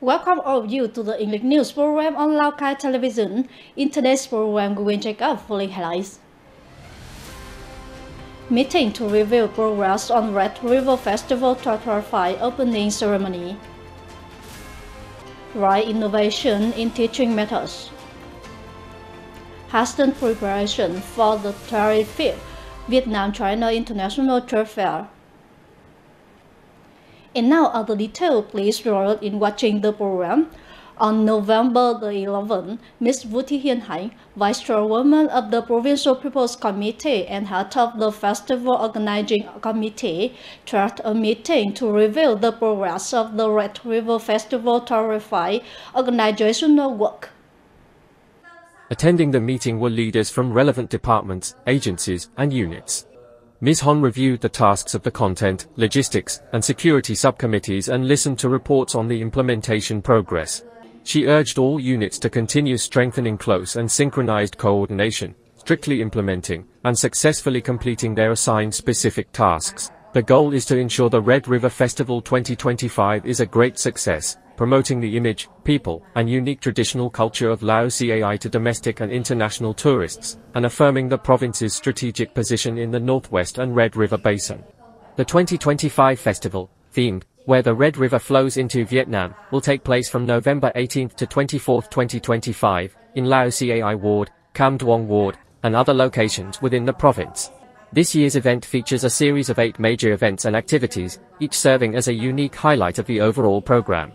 Welcome all of you to the English News program on Lào Cai television. In today's program, we will check out following highlights. Meeting to review progress on Red River Festival 2025 opening ceremony. Right innovation in teaching methods. Hasten preparation for the 35th Vietnam-China International Trade Fair. And now other details, please roll in watching the program. On November the 11th, Ms. Vũ Thị Hiền Hạnh, Vice Chairwoman of the Provincial People's Committee and head of the Festival Organizing Committee, chaired a meeting to review the progress of the Red River Festival 2025 organizational work. Attending the meeting were leaders from relevant departments, agencies, and units. Ms. Hon reviewed the tasks of the content, logistics, and security subcommittees and listened to reports on the implementation progress. She urged all units to continue strengthening close and synchronized coordination, strictly implementing, and successfully completing their assigned specific tasks. The goal is to ensure the Red River Festival 2025 is a great success, promoting the image, people, and unique traditional culture of Lao Cai to domestic and international tourists, and affirming the province's strategic position in the Northwest and Red River Basin. The 2025 festival, themed, Where the Red River Flows into Vietnam, will take place from November 18 to 24, 2025, in Lao Cai Ward, Cam Duong Ward, and other locations within the province. This year's event features a series of 8 major events and activities, each serving as a unique highlight of the overall program.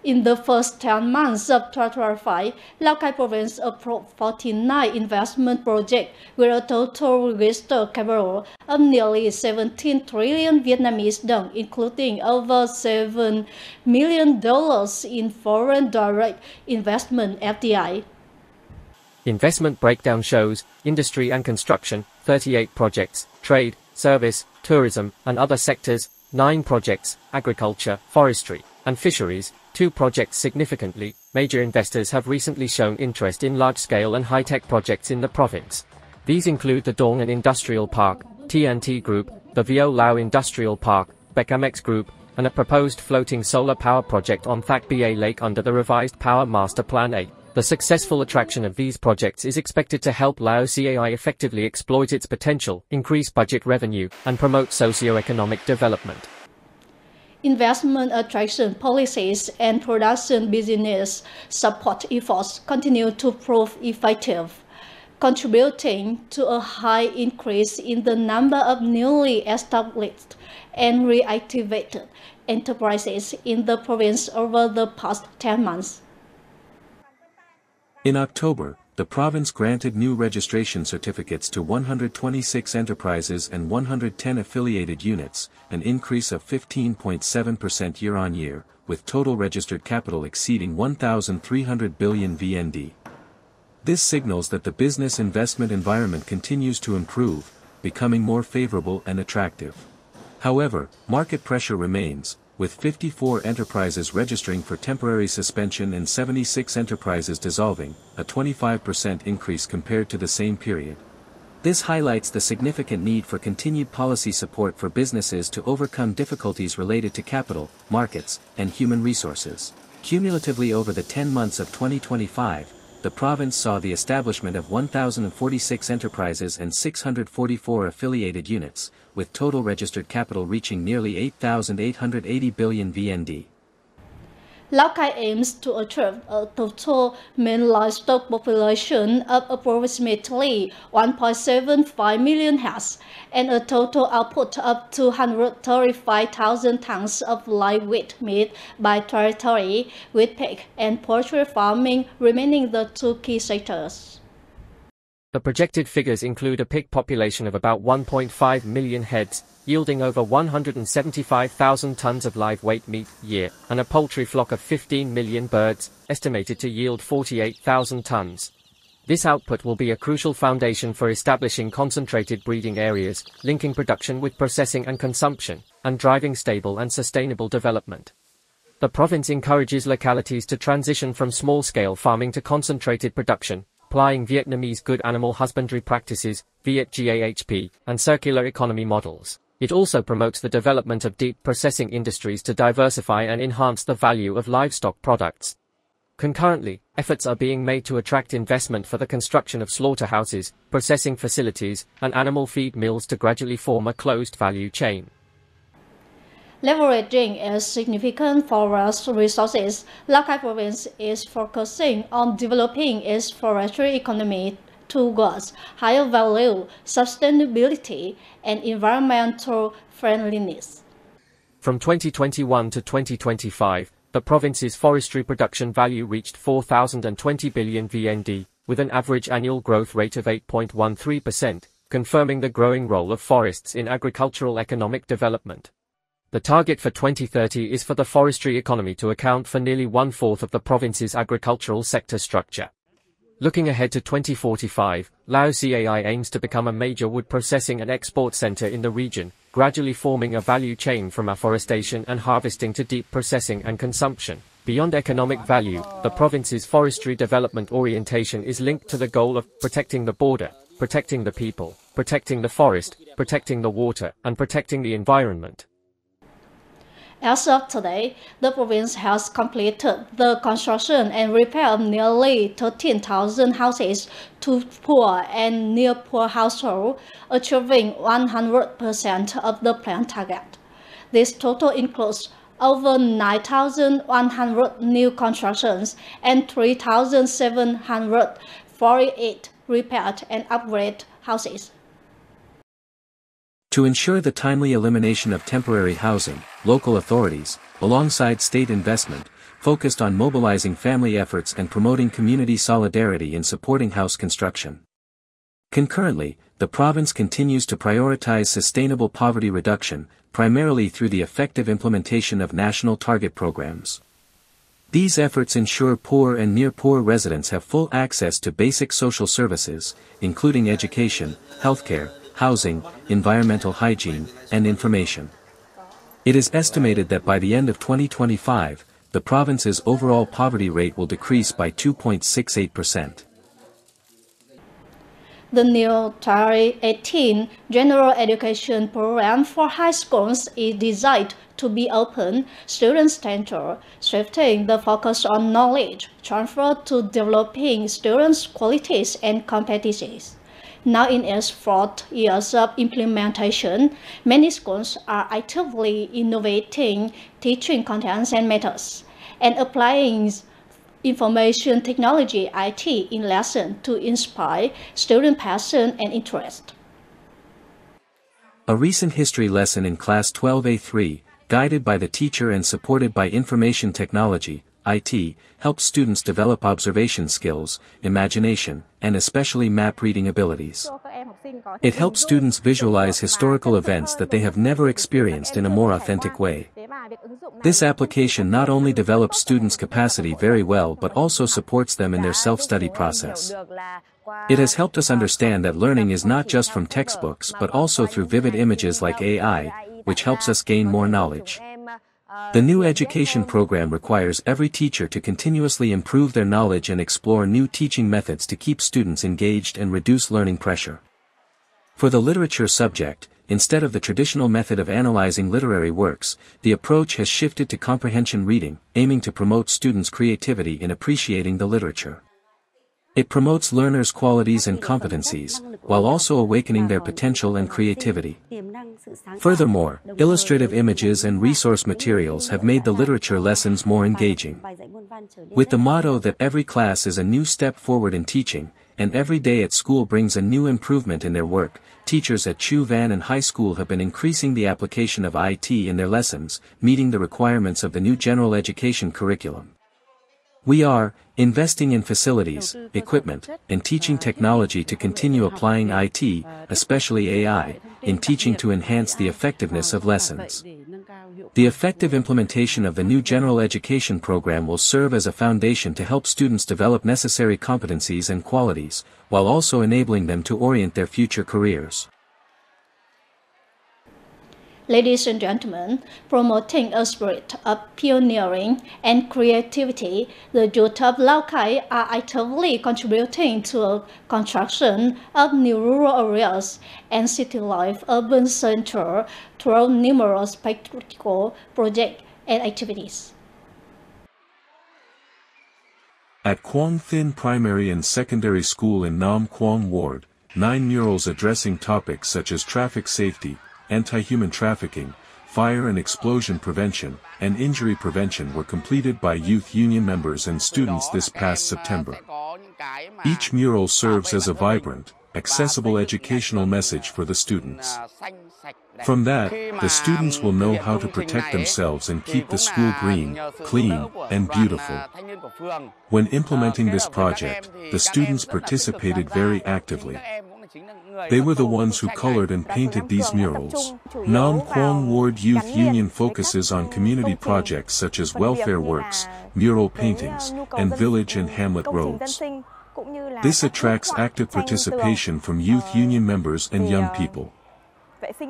In the first 10 months of 2025, Lào Cai Province approved 49 investment projects with a total registered capital of nearly 17 trillion Vietnamese đồng, including over $7 million in foreign direct investment (FDI). Investment breakdown shows, industry and construction, 38 projects, trade, service, tourism, and other sectors, 9 projects, agriculture, forestry, and fisheries, 2 projects significantly. Major investors have recently shown interest in large-scale and high-tech projects in the province. These include the Dong An Industrial Park, TNT Group, the Vio Lao Industrial Park, Becamex Group, and a proposed floating solar power project on Thác Ba Lake under the revised Power Master Plan A. The successful attraction of these projects is expected to help Lao Cai effectively exploit its potential, increase budget revenue, and promote socio-economic development. Investment attraction policies and production business support efforts continue to prove effective, contributing to a high increase in the number of newly established and reactivated enterprises in the province over the past 10 months. In October, the province granted new registration certificates to 126 enterprises and 110 affiliated units, an increase of 15.7% year-on-year, with total registered capital exceeding 1,300 billion VND. This signals that the business investment environment continues to improve, becoming more favorable and attractive. However, market pressure remains, with 54 enterprises registering for temporary suspension and 76 enterprises dissolving, a 25% increase compared to the same period. This highlights the significant need for continued policy support for businesses to overcome difficulties related to capital, markets, and human resources. Cumulatively over the 10 months of 2025, the province saw the establishment of 1,046 enterprises and 644 affiliated units, with total registered capital reaching nearly 8,880 billion VND. Lào Cai aims to achieve a total male livestock population of approximately 1.75 million heads and a total output of 235,000 tons of live weight meat by territory, with pig and poultry farming remaining the 2 key sectors. The projected figures include a pig population of about 1.5 million heads, yielding over 175,000 tons of live weight meat a year, and a poultry flock of 15 million birds, estimated to yield 48,000 tons. This output will be a crucial foundation for establishing concentrated breeding areas, linking production with processing and consumption, and driving stable and sustainable development. The province encourages localities to transition from small-scale farming to concentrated production, applying Vietnamese good animal husbandry practices, Viet GAHP, and circular economy models. It also promotes the development of deep processing industries to diversify and enhance the value of livestock products. Concurrently, efforts are being made to attract investment for the construction of slaughterhouses, processing facilities, and animal feed mills to gradually form a closed value chain. Leveraging its significant forest resources, Lào Cai province is focusing on developing its forestry economy towards higher value, sustainability, and environmental friendliness. From 2021 to 2025, the province's forestry production value reached 4,020 billion VND, with an average annual growth rate of 8.13%, confirming the growing role of forests in agricultural economic development. The target for 2030 is for the forestry economy to account for nearly one-fourth of the province's agricultural sector structure. Looking ahead to 2045, Lao Cai aims to become a major wood processing and export center in the region, gradually forming a value chain from afforestation and harvesting to deep processing and consumption. Beyond economic value, the province's forestry development orientation is linked to the goal of protecting the border, protecting the people, protecting the forest, protecting the water, and protecting the environment. As of today, the province has completed the construction and repair of nearly 13,000 houses to poor and near-poor households, achieving 100% of the planned target. This total includes over 9,100 new constructions and 3,748 repaired and upgraded houses. To ensure the timely elimination of temporary housing, local authorities, alongside state investment, focused on mobilizing family efforts and promoting community solidarity in supporting house construction. Concurrently, the province continues to prioritize sustainable poverty reduction, primarily through the effective implementation of national target programs. These efforts ensure poor and near-poor residents have full access to basic social services, including education, healthcare, housing, environmental hygiene, and information. It is estimated that by the end of 2025, the province's overall poverty rate will decrease by 2.68%. The new 2018 General Education Program for high schools is designed to be open, student-centered, shifting the focus on knowledge transfer to developing students' qualities and competencies. Now in its fourth year of implementation, many schools are actively innovating teaching contents and methods, and applying information technology IT in lessons to inspire student passion and interest. A recent history lesson in Class 12A3, guided by the teacher and supported by information technology, IT, helps students develop observation skills, imagination, and especially map reading abilities. It helps students visualize historical events that they have never experienced in a more authentic way. This application not only develops students' capacity very well but also supports them in their self-study process. It has helped us understand that learning is not just from textbooks but also through vivid images like AI, which helps us gain more knowledge. The new education program requires every teacher to continuously improve their knowledge and explore new teaching methods to keep students engaged and reduce learning pressure. For the literature subject, instead of the traditional method of analyzing literary works, the approach has shifted to comprehension reading, aiming to promote students' creativity in appreciating the literature. It promotes learners' qualities and competencies, while also awakening their potential and creativity. Furthermore, illustrative images and resource materials have made the literature lessons more engaging. With the motto that every class is a new step forward in teaching, and every day at school brings a new improvement in their work, teachers at Chu Van and High School have been increasing the application of IT in their lessons, meeting the requirements of the new general education curriculum. We are investing in facilities, equipment, and teaching technology to continue applying IT, especially AI, in teaching to enhance the effectiveness of lessons. The effective implementation of the new general education program will serve as a foundation to help students develop necessary competencies and qualities, while also enabling them to orient their future careers. Ladies and gentlemen, promoting a spirit of pioneering and creativity, the youth of Lào Cai are actively contributing to the construction of new rural areas and city life urban centers through numerous practical projects and activities. At Quang Thin Primary and Secondary School in Nam Quang Ward, 9 murals addressing topics such as traffic safety, anti-human trafficking, fire and explosion prevention, and injury prevention were completed by youth union members and students this past September. Each mural serves as a vibrant, accessible educational message for the students. From that, the students will know how to protect themselves and keep the school green, clean, and beautiful. When implementing this project, the students participated very actively. They were the ones who colored and painted these murals. Nam Quang Ward Youth Union focuses on community projects such as welfare works, mural paintings, and village and hamlet roads. This attracts active participation from youth union members and young people.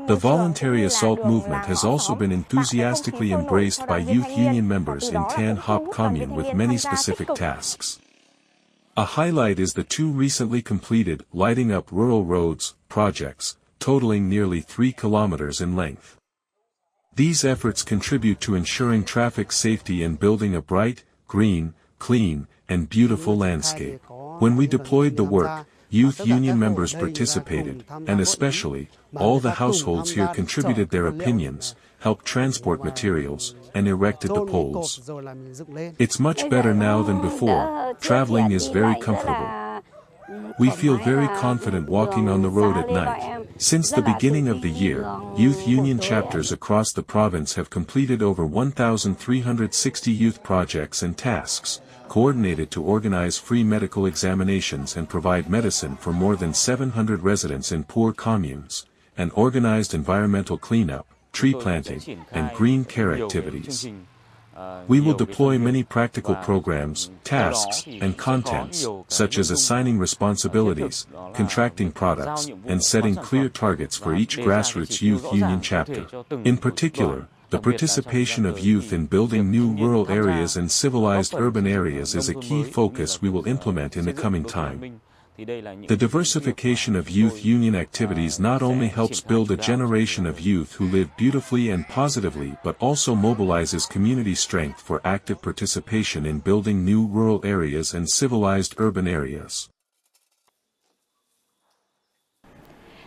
The voluntary assault movement has also been enthusiastically embraced by youth union members in Tan Hop Commune with many specific tasks. A highlight is the 2 recently completed lighting up rural roads projects, totaling nearly 3 kilometers in length. These efforts contribute to ensuring traffic safety and building a bright, green, clean, and beautiful landscape. When we deployed the work, youth union members participated, and especially, all the households here contributed their opinions, helped transport materials, and erected the poles. It's much better now than before, traveling is very comfortable. We feel very confident walking on the road at night. Since the beginning of the year, youth union chapters across the province have completed over 1,360 youth projects and tasks, coordinated to organize free medical examinations and provide medicine for more than 700 residents in poor communes, and organized environmental cleanup, tree planting, and green care activities. We will deploy many practical programs, tasks, and contents, such as assigning responsibilities, contracting products, and setting clear targets for each grassroots youth union chapter. In particular, the participation of youth in building new rural areas and civilized urban areas is a key focus we will implement in the coming time. The diversification of youth union activities not only helps build a generation of youth who live beautifully and positively but also mobilizes community strength for active participation in building new rural areas and civilized urban areas.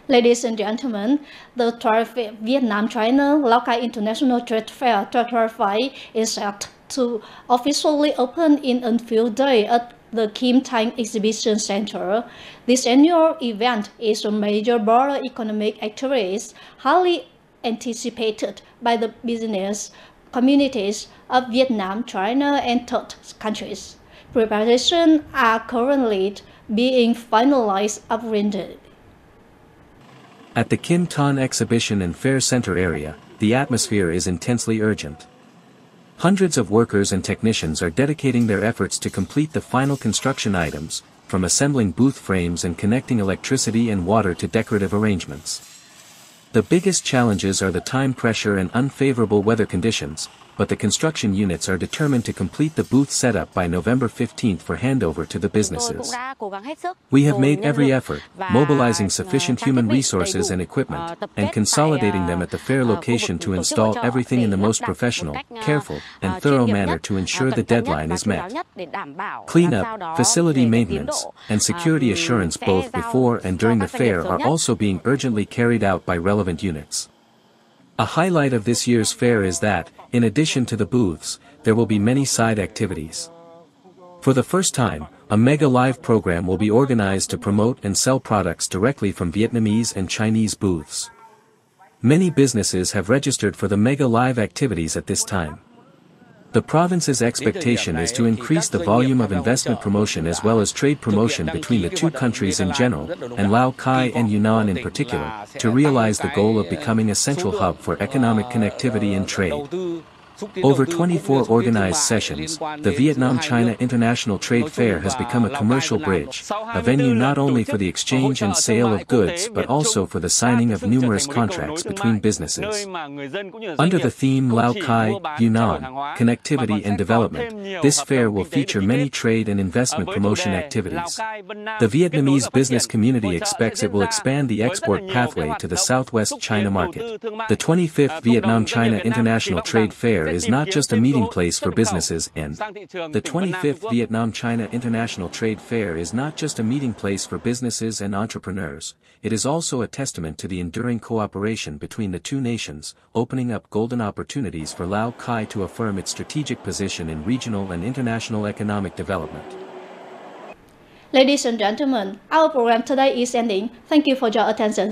Ladies and gentlemen, the 12th Vietnam-China Lào Cai International Trade Fair 2025 is set to officially open in a few days at the Kim Thanh Exhibition Center. This annual event is a major broader economic activity highly anticipated by the business communities of Vietnam, China, and third countries. Preparations are currently being finalized upwinded. At the Kim Thanh Exhibition and Fair Center area, the atmosphere is intensely urgent. Hundreds of workers and technicians are dedicating their efforts to complete the final construction items, from assembling booth frames and connecting electricity and water to decorative arrangements. The biggest challenges are the time pressure and unfavorable weather conditions, but the construction units are determined to complete the booth setup by November 15th for handover to the businesses. We have made every effort, mobilizing sufficient human resources and equipment, and consolidating them at the fair location to install everything in the most professional, careful, and thorough manner to ensure the deadline is met. Cleanup, facility maintenance, and security assurance both before and during the fair are also being urgently carried out by relevant units. A highlight of this year's fair is that, in addition to the booths, there will be many side activities. For the first time, a mega live program will be organized to promote and sell products directly from Vietnamese and Chinese booths. Many businesses have registered for the mega live activities at this time. The province's expectation is to increase the volume of investment promotion as well as trade promotion between the two countries in general, and Lào Cai and Yunnan in particular, to realize the goal of becoming a central hub for economic connectivity and trade. Over 24 organized sessions, the Vietnam-China International Trade Fair has become a commercial bridge, a venue not only for the exchange and sale of goods but also for the signing of numerous contracts between businesses. Under the theme Lào Cai, Yunnan, Connectivity and Development, this fair will feature many trade and investment promotion activities. The Vietnamese business community expects it will expand the export pathway to the Southwest China market. The 25th Vietnam-China International Trade Fair is not just a meeting place for businesses and the 25th Vietnam-China International Trade Fair is not just a meeting place for businesses and entrepreneurs, it is also a testament to the enduring cooperation between the two nations, opening up golden opportunities for Lào Cai to affirm its strategic position in regional and international economic development. Ladies and gentlemen, our program today is ending. Thank you for your attention.